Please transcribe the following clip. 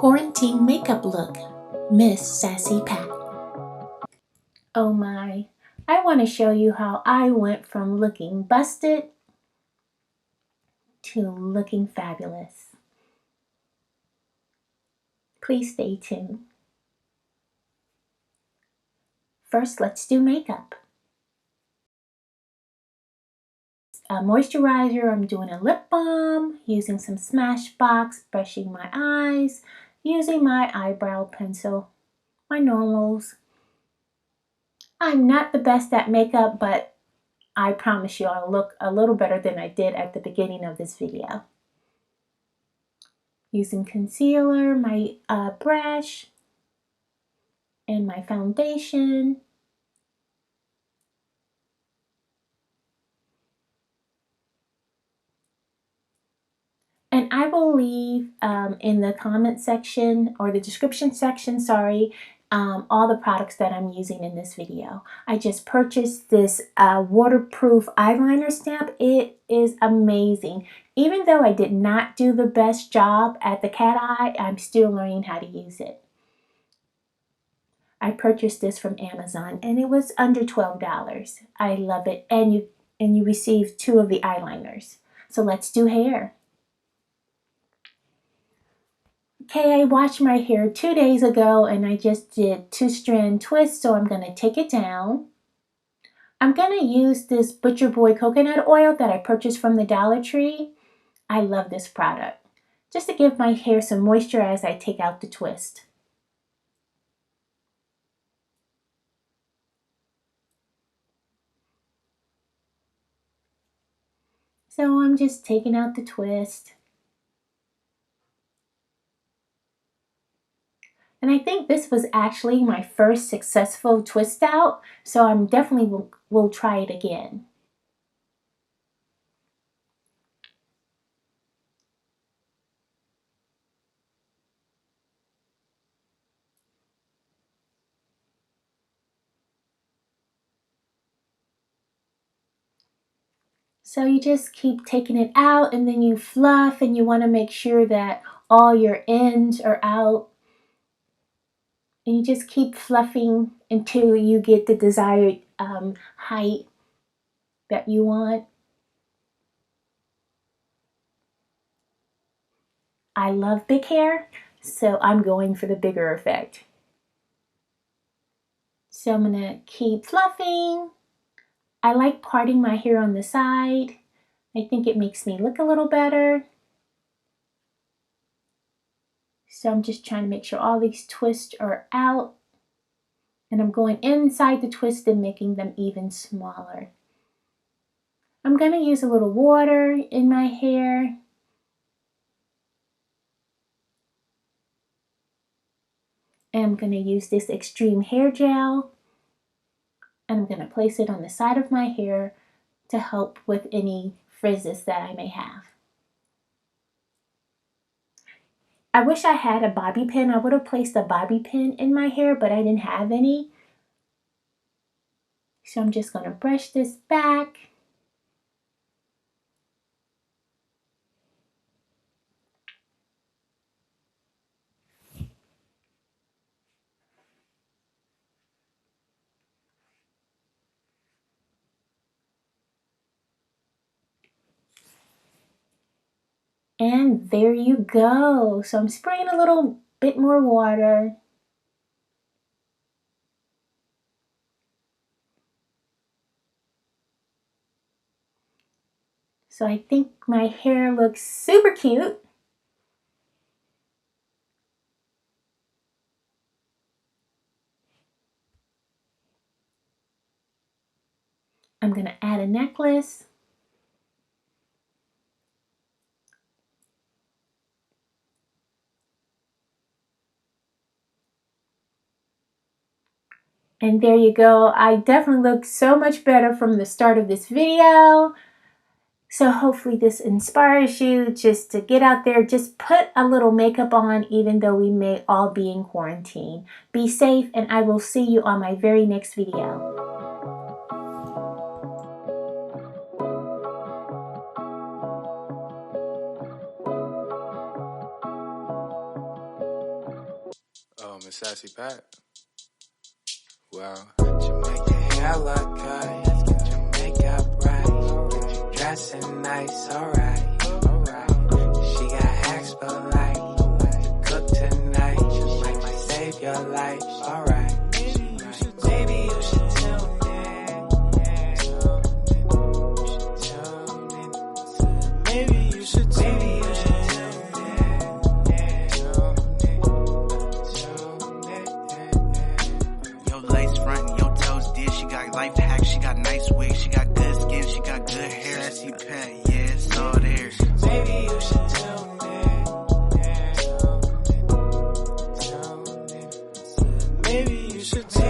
Quarantine makeup look, Miss Sassy Pat. Oh my, I want to show you how I went from looking busted to looking fabulous. Please stay tuned. First, let's do makeup. A moisturizer, I'm doing a lip balm, using some Smashbox, brushing my eyes, using my eyebrow pencil, my normals. I'm not the best at makeup, but I promise you I'll look a little better than I did at the beginning of this video. Using concealer, my brush, and my foundation. And I will leave in the comment section, or the description section, sorry, all the products that I'm using in this video. I just purchased this waterproof eyeliner stamp. It is amazing. Even though I did not do the best job at the cat eye, I'm still learning how to use it. I purchased this from Amazon and it was under $12. I love it. And you receive 2 of the eyeliners. So let's do hair. Okay, I washed my hair 2 days ago and I just did 2 strand twists, so I'm going to take it down. I'm going to use this Butcher Boy coconut oil that I purchased from the Dollar Tree. I love this product. Just to give my hair some moisture as I take out the twist. So I'm just taking out the twist. And I think this was actually my first successful twist out, so I'm definitely will try it again. So you just keep taking it out and then you fluff, and you want to make sure that all your ends are out. And you just keep fluffing until you get the desired height that you want. I love big hair, so I'm going for the bigger effect. So I'm going to keep fluffing. I like parting my hair on the side. I think it makes me look a little better. So I'm just trying to make sure all these twists are out. And I'm going inside the twist and making them even smaller. I'm going to use a little water in my hair. And I'm going to use this extreme hair gel. And I'm going to place it on the side of my hair to help with any frizzes that I may have. I wish I had a bobby pin. I would have placed a bobby pin in my hair, but I didn't have any. So I'm just going to brush this back. And there you go. So I'm spraying a little bit more water. So I think my hair looks super cute. I'm going to add a necklace. And there you go. I definitely look so much better from the start of this video. So hopefully this inspires you just to get out there, just put a little makeup on, even though we may all be in quarantine. Be safe, and I will see you on my very next video. MsSassyPat. Wow. You make your hair look good, get your makeup right, get you dressing nice, alright. She got expo light, cook tonight, she might save your life, alright. Maybe you should tell me. Maybe you should tell me. Life hack, she got nice wigs, she got good skin, she got good hair. Sassy Pat, yeah, it's all there. Maybe you should tell me. Maybe you should tell me.